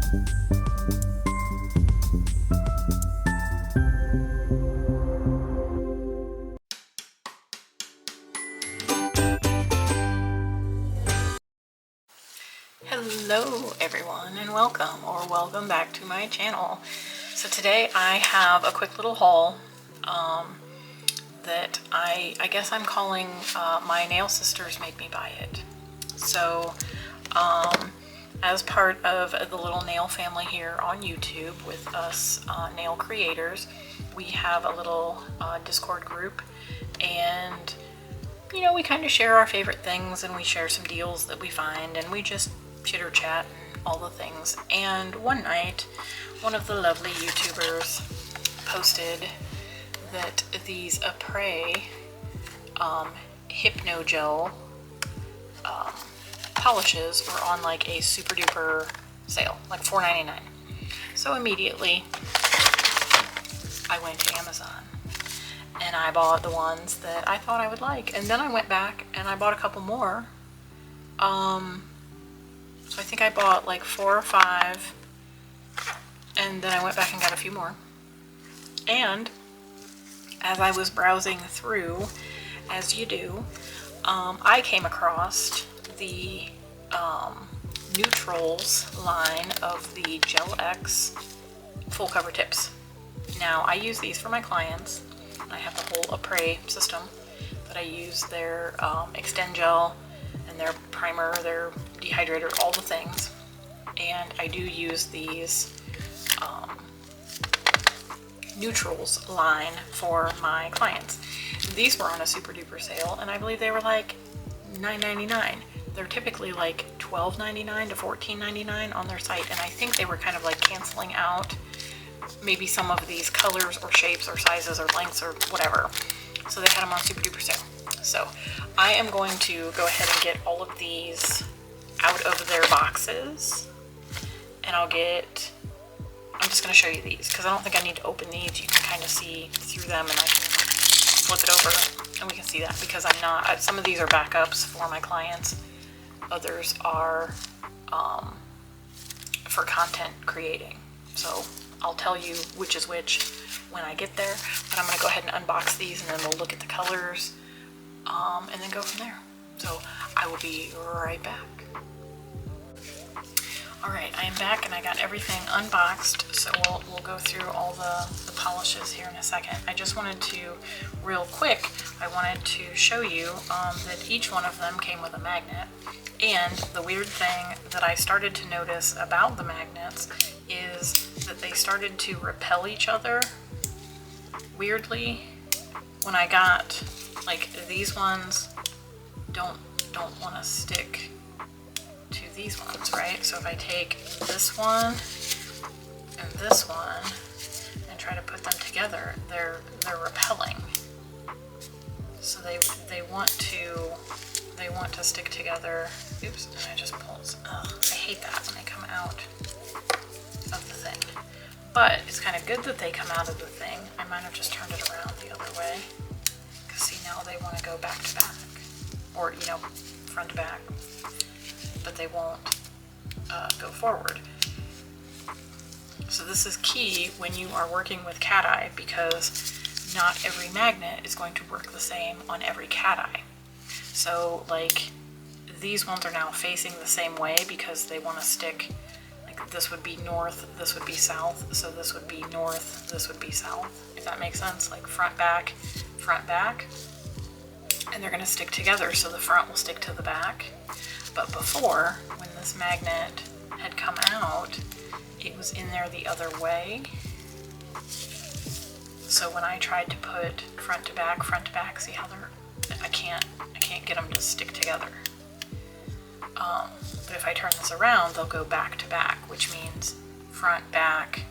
Hello everyone, and welcome back to my channel. So today I have a quick little haul that I guess I'm calling My Nail Sisters Make Me Buy It. So as part of the little nail family here on YouTube with us nail creators, we have a little Discord group, and you know, we kind of share our favorite things, and we share some deals that we find, and we just chitter chat and all the things. And one night, one of the lovely YouTubers posted that these Apres Hypno Gel Polishes were on like a super duper sale, like $4.99. So immediately I went to Amazon and I bought the ones that I thought I would like, and then I went back and I bought a couple more. So I think I bought like 4 or 5, and then I went back and got a few more. And as I was browsing through, as you do, I came across the Neutrals line of the Gel-X full cover tips. Now I use these for my clients. I have the whole Apres system, but I use their Extend Gel and their primer, their dehydrator, all the things. And I do use these Neutrals line for my clients. These were on a super duper sale, and I believe they were like $9.99. They're typically like $12.99 to $14.99 on their site, and I think they were kind of like canceling out maybe some of these colors or shapes or sizes or lengths or whatever. So they had them on super duper sale. So I am going to go ahead and get all of these out of their boxes, and I'm just going to show you these because I don't think I need to open these. You can kind of see through them, and I can flip it over and we can see that, because I'm not, some of these are backups for my clients. Others are for content creating. So I'll tell you which is which when I get there, but I'm going to go ahead and unbox these, and then we'll look at the colors and then go from there. So I will be right back. Alright, I am back and I got everything unboxed, so we'll go through all the polishes here in a second. I just wanted to, real quick, I wanted to show you that each one of them came with a magnet. And the weird thing that I started to notice about the magnets is that they started to repel each other weirdly. When I got, like, these ones don't want to stick to these ones, right? So if I take this one and this one and try to put them together, they're repelling. So they want to stick together. Oops, and I just pulled. Ugh, I hate that when they come out of the thing. But it's kind of good that they come out of the thing. I might have just turned it around the other way. Because see, now they want to go back to back. Or, you know, front to back. But they won't go forward. So this is key when you are working with cateye, because not every magnet is going to work the same on every cateye. So like these ones are now facing the same way because they want to stick, like this would be north, this would be south, so this would be north, this would be south, if that makes sense, like front, back, and they're going to stick together, so the front will stick to the back. But before, when this magnet had come out, it was in there the other way. So when I tried to put front to back, see how I can't get them to stick together. But if I turn this around, they'll go back to back, which means front, back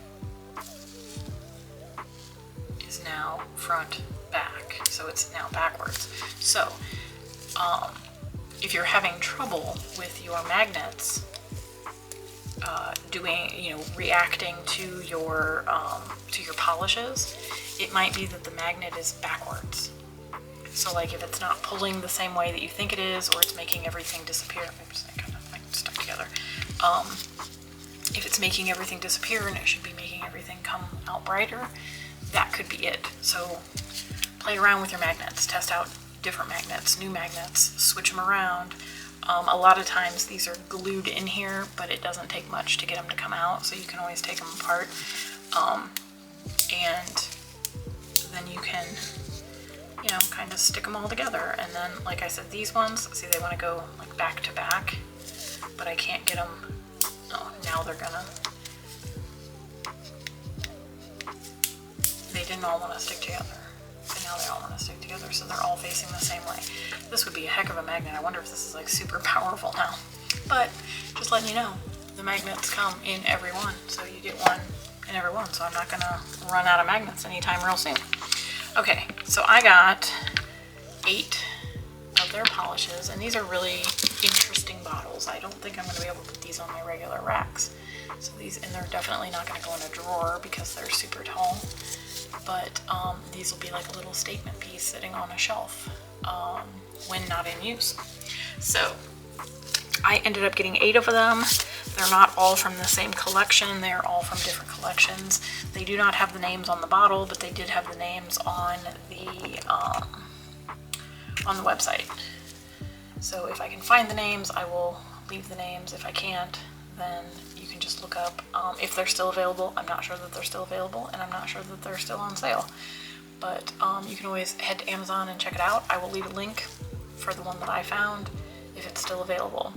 is now front, back. So it's now backwards. So if you're having trouble with your magnets reacting to your polishes, it might be that the magnet is backwards. So like if it's not pulling the same way that you think it is, or it's making everything disappear. Oops, I kind of like stuck together. if it's making everything disappear and it should be making everything come out brighter, that could be it. So play around with your magnets, test out different magnets, new magnets, switch them around. A lot of times these are glued in here, but it doesn't take much to get them to come out, so you can always take them apart. And then you can, you know, kind of stick them all together. And then, like I said, these ones, see, they want to go like back to back, but I can't get them. Oh, now they're gonna. They didn't all want to stick together. But now they all want to stick together, so they're all facing the same way. This would be a heck of a magnet. I wonder if this is like super powerful now. But just letting you know, the magnets come in every one, so you get one in every one. So I'm not gonna run out of magnets anytime real soon. Okay, so I got 8 of their polishes, and these are really interesting bottles. I don't think I'm gonna be able to put these on my regular racks. So these, and they're definitely not gonna go in a drawer because they're super tall. But these will be like a little statement piece sitting on a shelf when not in use. So I ended up getting 8 of them. They're not all from the same collection. They're all from different collections. They do not have the names on the bottle, but they did have the names on the website. So if I can find the names, I will leave the names. If I can't, then you can just look up if they're still available. I'm not sure that they're still available, and I'm not sure that they're still on sale. But you can always head to Amazon and check it out. I will leave a link for the one that I found if it's still available.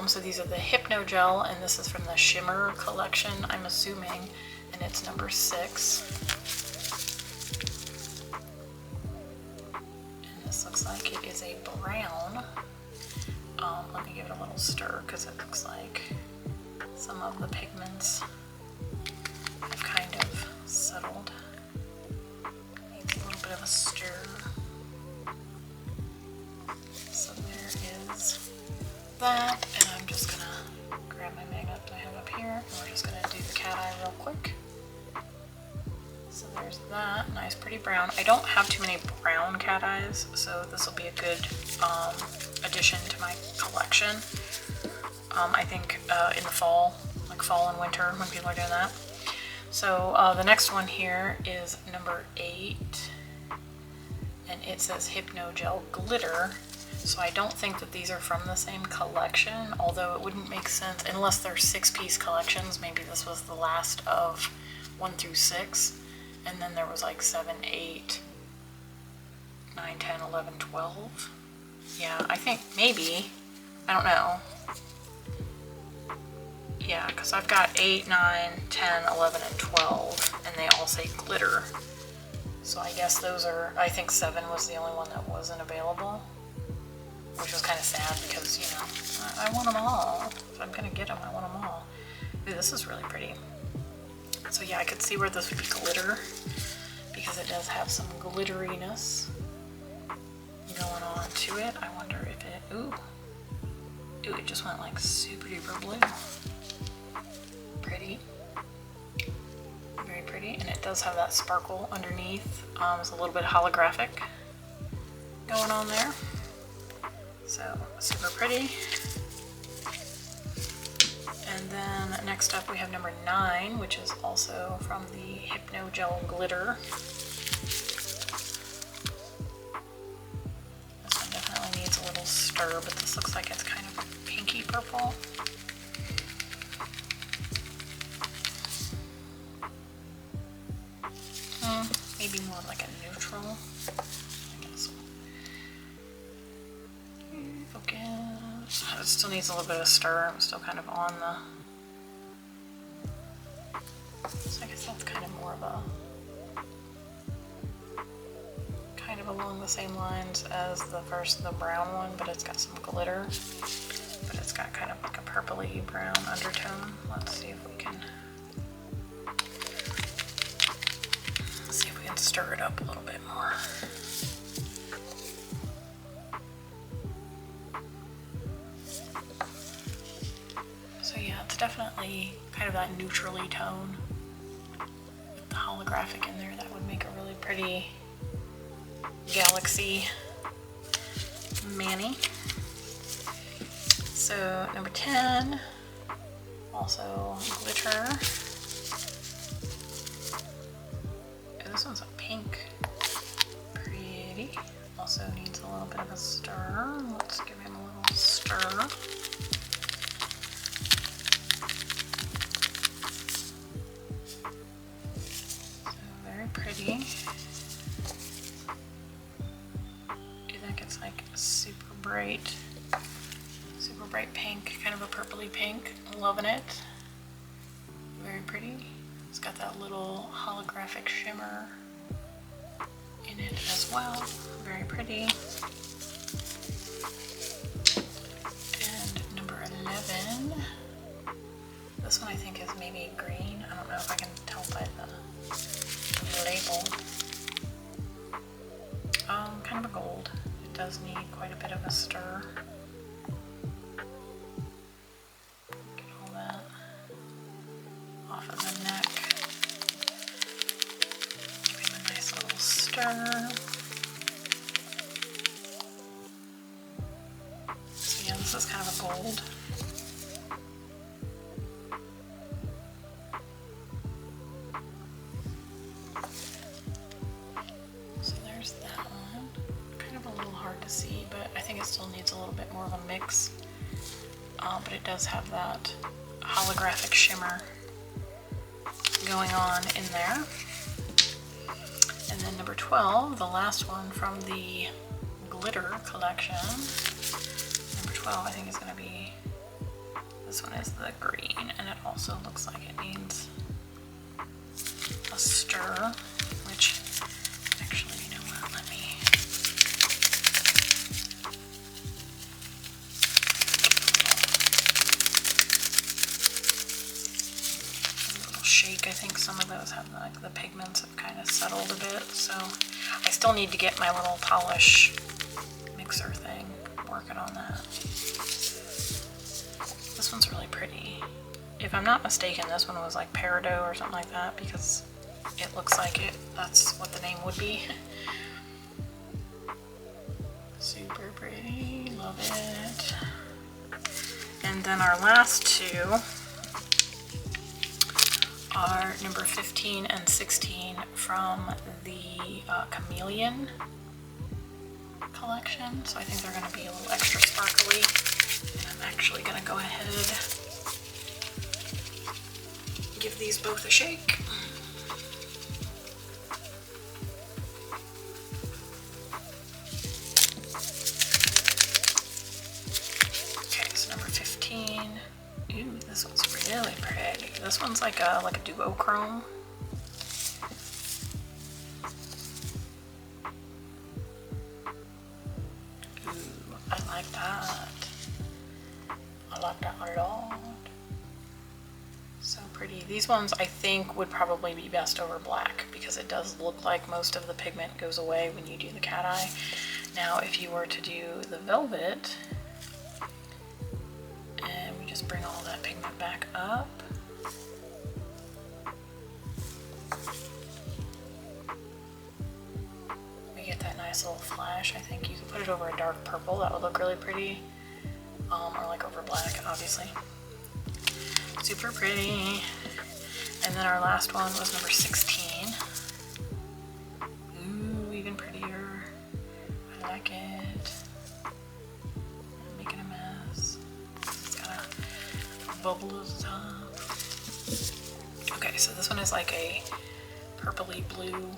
So these are the Hypno Gel, and this is from the Shimmer collection, I'm assuming, and it's number 6. And this looks like it is a brown. Let me give it a little stir because it looks like some of the pigments have kind of settled. Needs a little bit of a stir. So there is that, and I'm just gonna grab my magnet that I have up here, and we're just gonna do the cat eye real quick. So there's that, nice pretty brown. I don't have too many brown cat eyes, so this will be a good addition to my collection. I think in the fall, like fall and winter when people are doing that. So the next one here is number 8, and it says Hypno Gel Glitter. So I don't think that these are from the same collection, although it wouldn't make sense unless they're 6-piece collections. Maybe this was the last of 1 through 6, and then there was like 7, 8, 9, 10, 11, 12. Yeah, I think maybe, I don't know. Yeah, because I've got 8, 9, 10, 11, and 12, and they all say glitter. So I guess those are, I think 7 was the only one that wasn't available, which was kind of sad because, you know, I want them all. If I'm going to get them, I want them all. Ooh, this is really pretty. So yeah, I could see where this would be glitter because it does have some glitteriness going on to it. I wonder if it, ooh, it just went like super duper blue. Pretty. Very pretty, and it does have that sparkle underneath. It's a little bit holographic going on there. So super pretty. And then next up we have number 9, which is also from the Hypno Gel Glitter. This one definitely needs a little stir, but this looks like it's kind of pinky purple. Maybe more like a neutral, I guess. Focus. It still needs a little bit of stir. I'm still kind of on the, so I guess that's kind of more of a, kind of along the same lines as the brown one, but it's got some glitter, but it's got kind of like a purpley brown undertone. Let's see if we can stir it up a little bit more. So yeah, it's definitely kind of that neutrally tone with the holographic in there. That would make a really pretty galaxy mani. So number 10, Also glitter. Oh, this one's a pink. Pretty. Also needs a little bit of a stir. Let's give him a little stir. So very pretty. I think it's like super bright pink, kind of a purpley pink. I'm loving it. Very pretty. It's got that little holographic shimmer in it as well. Very pretty. And number 11. This one I think is maybe green. I don't know if I can tell by the label. Kind of a gold. It does need quite a bit of a stir. Get all that off of the neck. Give him a nice little stir. So yeah, this is kind of a gold. So there's that one. Kind of a little hard to see, but I think it still needs a little bit more of a mix. But it does have that holographic shimmer going on in there. And then number 12, the last one from the glitter collection. Number 12 I think is going to be, this one is the green, and it also looks like it needs a stir, which actually, you know what, let me shake. I think some of those have like the pigments have kind of settled a bit, so I still need to get my little polish mixer thing, working on that. This one's really pretty. If I'm not mistaken, this one was like peridot or something like that, because it looks like it, that's what the name would be. Super pretty, love it. And then our last two are number 15 and 16 from the Chameleon collection. So I think they're going to be a little extra sparkly. And I'm actually going to go ahead and give these both a shake. Okay, so number 15. Ooh, this one's really pretty. This one's like a duochrome. Ooh, I like that. I like that a lot. So pretty. These ones I think would probably be best over black, because it does look like most of the pigment goes away when you do the cat eye. Now if you were to do the velvet, and we just bring all that pigment back up. We get that nice little flash. I think you could put it over a dark purple. That would look really pretty. Or like over black, obviously. Super pretty. And then our last one was number 16. Ooh, even prettier. I like it. I'm making a mess. It's got a bubble at the top. Okay, so this one is like a purpley blue,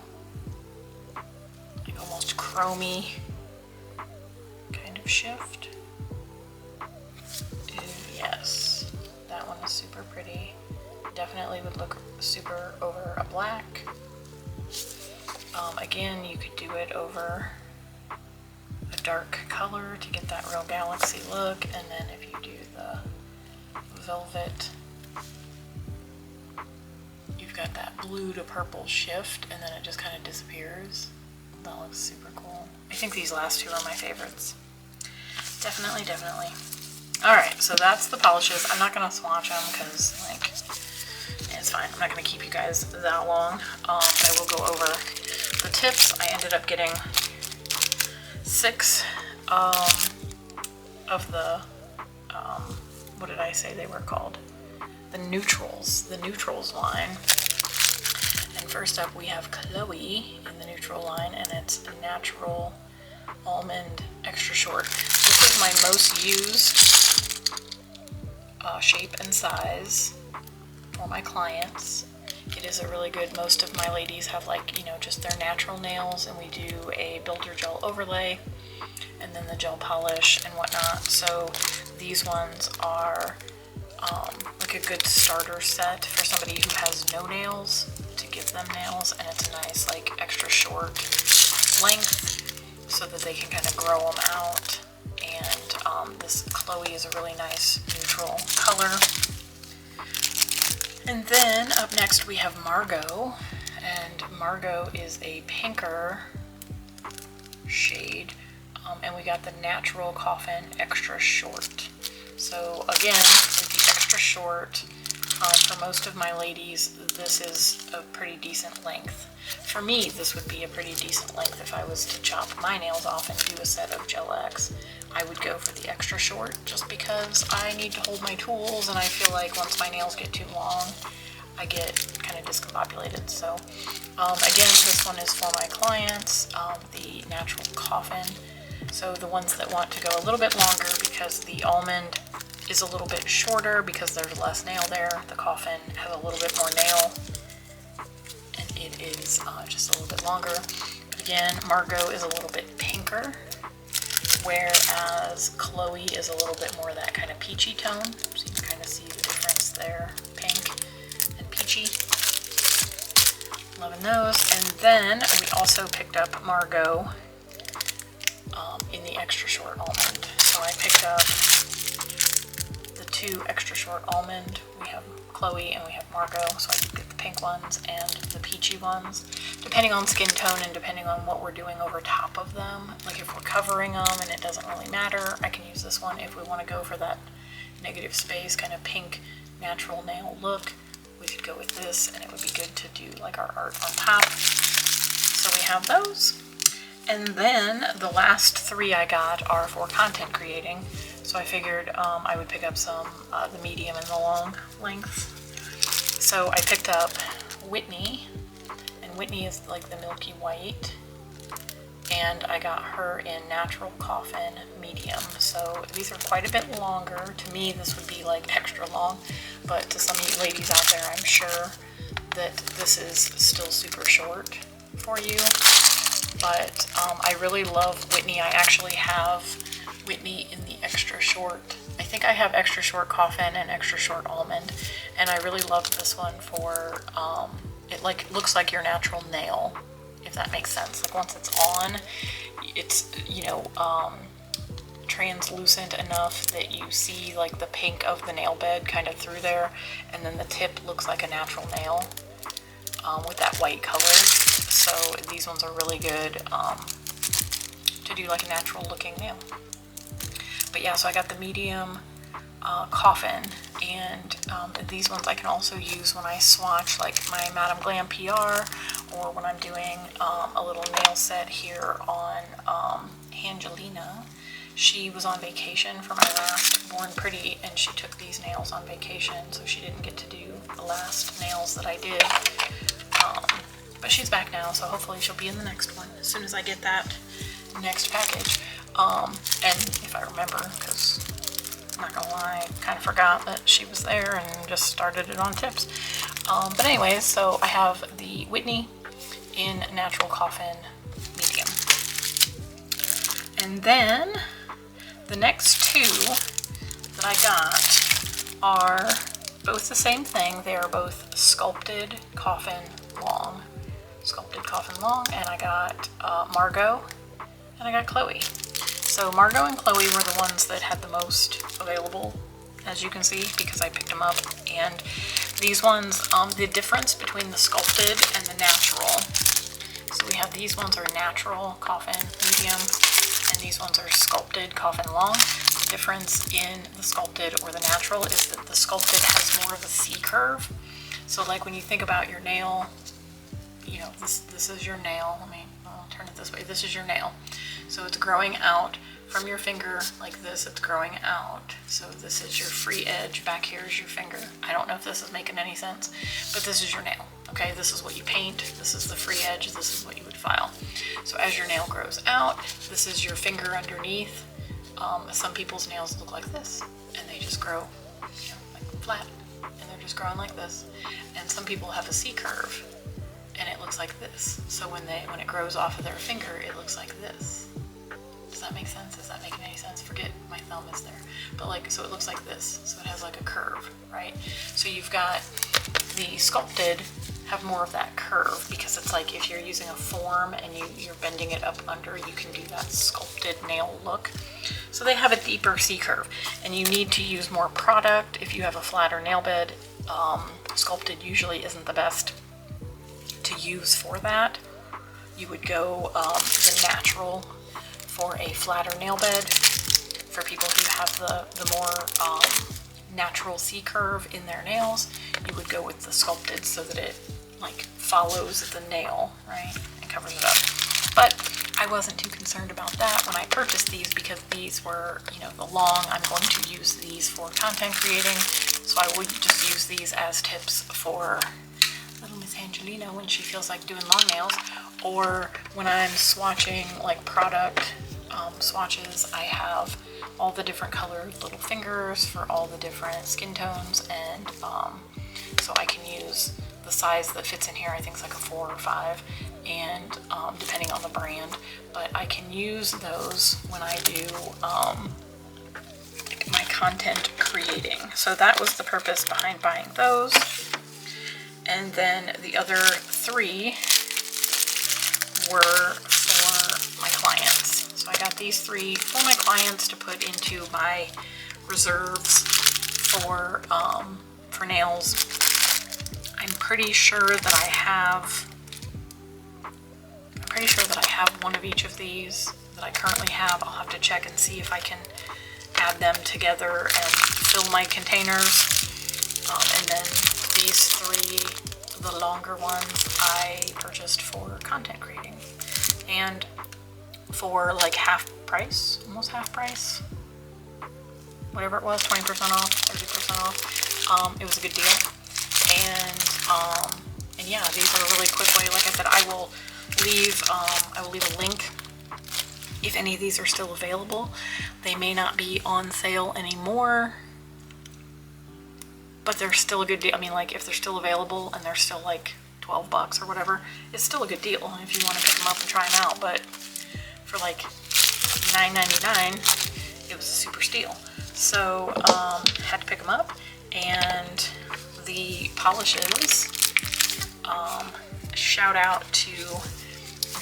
like almost chromy kind of shift. Ooh, yes, that one is super pretty. Definitely would look super over a black. Again, you could do it over a dark color to get that real galaxy look, and then if you do the velvet, you've got that blue to purple shift, and then it just kind of disappears. That looks super cool. I think these last two are my favorites. Definitely, definitely. Alright, so that's the polishes. I'm not going to swatch them because, like, it's fine. I'm not going to keep you guys that long. But I will go over the tips. I ended up getting 6 of the, what did I say they were called? the neutrals line. And first up we have Chloe in the neutral line, and it's a natural almond extra short. This is my most used shape and size for my clients. It is a really good, most of my ladies have, like, you know, just their natural nails, and we do a builder gel overlay and then the gel polish and whatnot. So these ones are like a good starter set for somebody who has no nails, to give them nails, and it's a nice, like, extra short length so that they can kind of grow them out. And this Chloe is a really nice neutral color. And then up next we have Margot, and Margot is a pinker shade, and we got the natural coffin extra short. So again, with the extra short, for most of my ladies, this is a pretty decent length. For me, this would be a pretty decent length if I was to chop my nails off and do a set of Gel-X. I would go for the extra short just because I need to hold my tools, and I feel like once my nails get too long, I get kind of discombobulated. So again, this one is for my clients, the natural coffin. So the ones that want to go a little bit longer, because the almond is a little bit shorter because there's less nail there. The coffin has a little bit more nail, and it is just a little bit longer. But again, Margot is a little bit pinker, whereas Chloe is a little bit more that kind of peachy tone. So you can kind of see the difference there, pink and peachy. Loving those. And then we also picked up Margot in the extra short almond. So I picked up the two extra short almond. We have Chloe and we have Margot, so I did get the pink ones and the peachy ones. Depending on skin tone and depending on what we're doing over top of them, like if we're covering them and it doesn't really matter, I can use this one. If we want to go for that negative space kind of pink natural nail look, we could go with this, and it would be good to do like our art on top. So we have those. And then the last three I got are for content creating. So I figured I would pick up some, the medium and the long lengths. So I picked up Whitney, and Whitney is like the milky white, and I got her in natural coffin medium. So these are quite a bit longer. To me, this would be like extra long, but to some of you ladies out there, I'm sure that this is still super short for you. But I really love Whitney. I actually have Whitney in the extra short. I think I have extra short coffin and extra short almond, and I really love this one for it like looks like your natural nail, if that makes sense. Like once it's on, it's, you know, translucent enough that you see like the pink of the nail bed kind of through there, and then the tip looks like a natural nail with that white color. So these ones are really good to do like a natural looking nail. But yeah, so I got the medium coffin, and these ones I can also use when I swatch like my Madame Glam PR, or when I'm doing a little nail set here on Angelina. She was on vacation for my last Born Pretty, and she took these nails on vacation, so she didn't get to do the last nails that I did. But she's back now, so hopefully she'll be in the next one as soon as I get that next package. And if I remember, because I'm not gonna lie, I kind of forgot that she was there and just started it on tips. But anyways, so I have the Whitney in natural coffin medium. And then the next two that I got are both the same thing. They are both sculpted coffin long. Sculpted coffin long, and I got Margot and I got Chloe. So Margot and Chloe were the ones that had the most available, as you can see, because I picked them up. And these ones, the difference between the sculpted and the natural, so we have these ones are natural coffin medium, and these ones are sculpted coffin long. The difference in the sculpted or the natural is that the sculpted has more of a C curve. So like when you think about your nail, you know, this is your nail. I'll turn it this way. This is your nail. So it's growing out from your finger like this, it's growing out. So this is your free edge, back here is your finger. I don't know if this is making any sense, but this is your nail. Okay, this is what you paint, this is the free edge, this is what you would file. So as your nail grows out, this is your finger underneath. Some people's nails look like this, and they just grow, you know, like flat, and they're just growing like this. And some people have a C curve, and it looks like this. So when it grows off of their finger, it looks like this. Does that make sense? Is that making any sense? Forget my thumb is there. But like, so it looks like this. So it has like a curve, right? So you've got the sculpted have more of that curve, because it's like if you're using a form and you're bending it up under, you can do that sculpted nail look. So they have a deeper C curve, and you need to use more product. If you have a flatter nail bed, sculpted usually isn't the best to use for that. You would go the natural for a flatter nail bed. For people who have the more natural C curve in their nails, you would go with the sculpted so that it like follows the nail, right, and covers it up. But I wasn't too concerned about that when I purchased these, because these were, you know, the long, I'm going to use these for content creating, so I would just use these as tips for little Miss Angelina when she feels like doing long nails, or when I'm swatching like product swatches. I have all the different colored little fingers for all the different skin tones, and so I can use the size that fits in here. I think it's like a 4 or 5, and depending on the brand, but I can use those when I do like my content creating. So that was the purpose behind buying those. And then the other 3 were for my clients. So I got these 3 for my clients to put into my reserves for nails. I'm pretty sure that I have one of each of these that I currently have. I'll have to check and see if I can add them together and fill my containers. And then these 3, the longer ones, I purchased for content creating. And for like half price, almost half price, whatever it was, 20% off, 30% off. It was a good deal. And yeah, these are a really quick way. Like I said, I will leave a link if any of these are still available. They may not be on sale anymore, but they're still a good deal. I mean, like if they're still available and they're still like $12 or whatever, it's still a good deal if you want to pick them up and try them out. But for like $9.99, it was a super steal. So had to pick them up. And the polishes, shout out to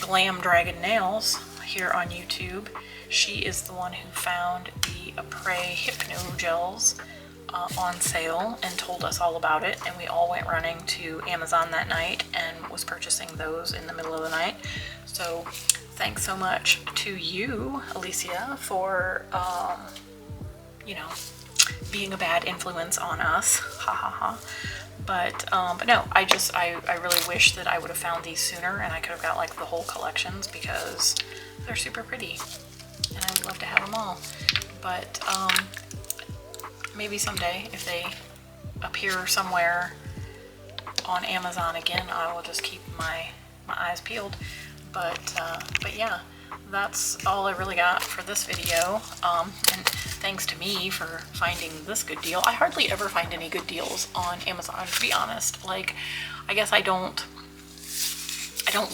Glam Dragon Nails here on YouTube. She is the one who found the Apres Hypno Gels on sale and told us all about it, and we all went running to Amazon that night and was purchasing those in the middle of the night. So thanks so much to you, Alicia, for you know, being a bad influence on us, ha ha ha. But no, I really wish that I would have found these sooner, and I could have got like the whole collections, because they're super pretty and I would love to have them all. But maybe someday, if they appear somewhere on Amazon again, I will just keep my eyes peeled. But yeah, that's all I really got for this video. And thanks to me for finding this good deal. I hardly ever find any good deals on Amazon, to be honest. Like, I guess I don't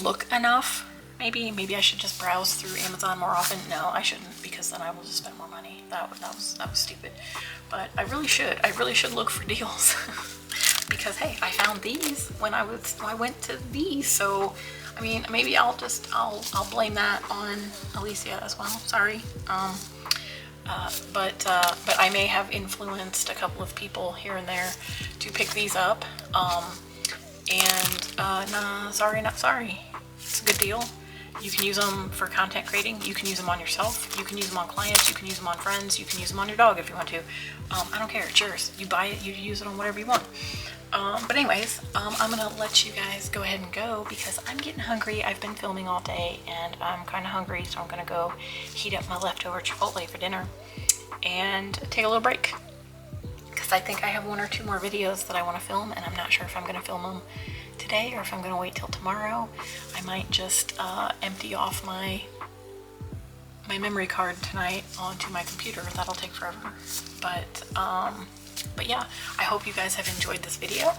look enough. Maybe I should just browse through Amazon more often. No, I shouldn't, because then I will just spend more money. That was stupid. But I really should look for deals. Because hey, I found these when I went to these. So I mean, maybe I'll blame that on Alicia as well. Sorry. But I may have influenced a couple of people here and there to pick these up. Nah, sorry, not sorry. It's a good deal. You can use them for content creating. You can use them on yourself. You can use them on clients. You can use them on friends. You can use them on your dog if you want to. I don't care. It's yours. You buy it. You use it on whatever you want. But anyways, I'm gonna let you guys go ahead and go because I'm getting hungry. I've been filming all day and I'm kind of hungry, so I'm gonna go heat up my leftover Chipotle for dinner and take a little break because I think I have 1 or 2 more videos that I want to film, and I'm not sure if I'm gonna film them today or if I'm gonna wait till tomorrow. I might just empty off my memory card tonight onto my computer. That'll take forever, but yeah, I hope you guys have enjoyed this video.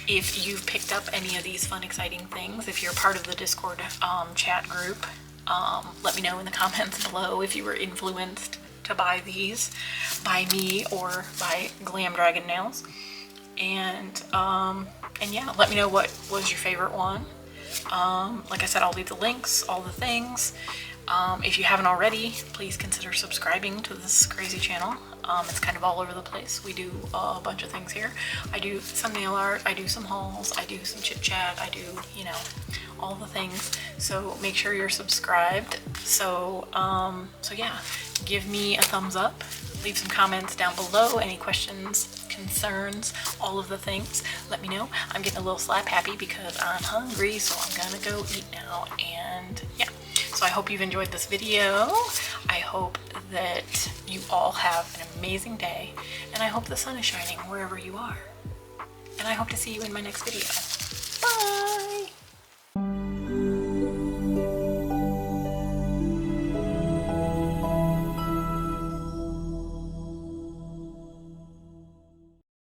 If you've picked up any of these fun, exciting things, if you're part of the Discord chat group, let me know in the comments below if you were influenced to buy these by me or by Glam Dragon Nails. And yeah, let me know what was your favorite one. Like I said, I'll leave the links, all the things. If you haven't already, please consider subscribing to this crazy channel. It's kind of all over the place. We do a bunch of things here. I do some nail art, I do some hauls, I do some chit chat, I do, you know, all the things. So make sure you're subscribed. So yeah, give me a thumbs up, leave some comments down below, any questions, concerns, all of the things, let me know. I'm getting a little slap happy because I'm hungry, so I'm gonna go eat now. And yeah, so I hope you've enjoyed this video. I hope that you all have an amazing day, and I hope the sun is shining wherever you are. And I hope to see you in my next video. Bye!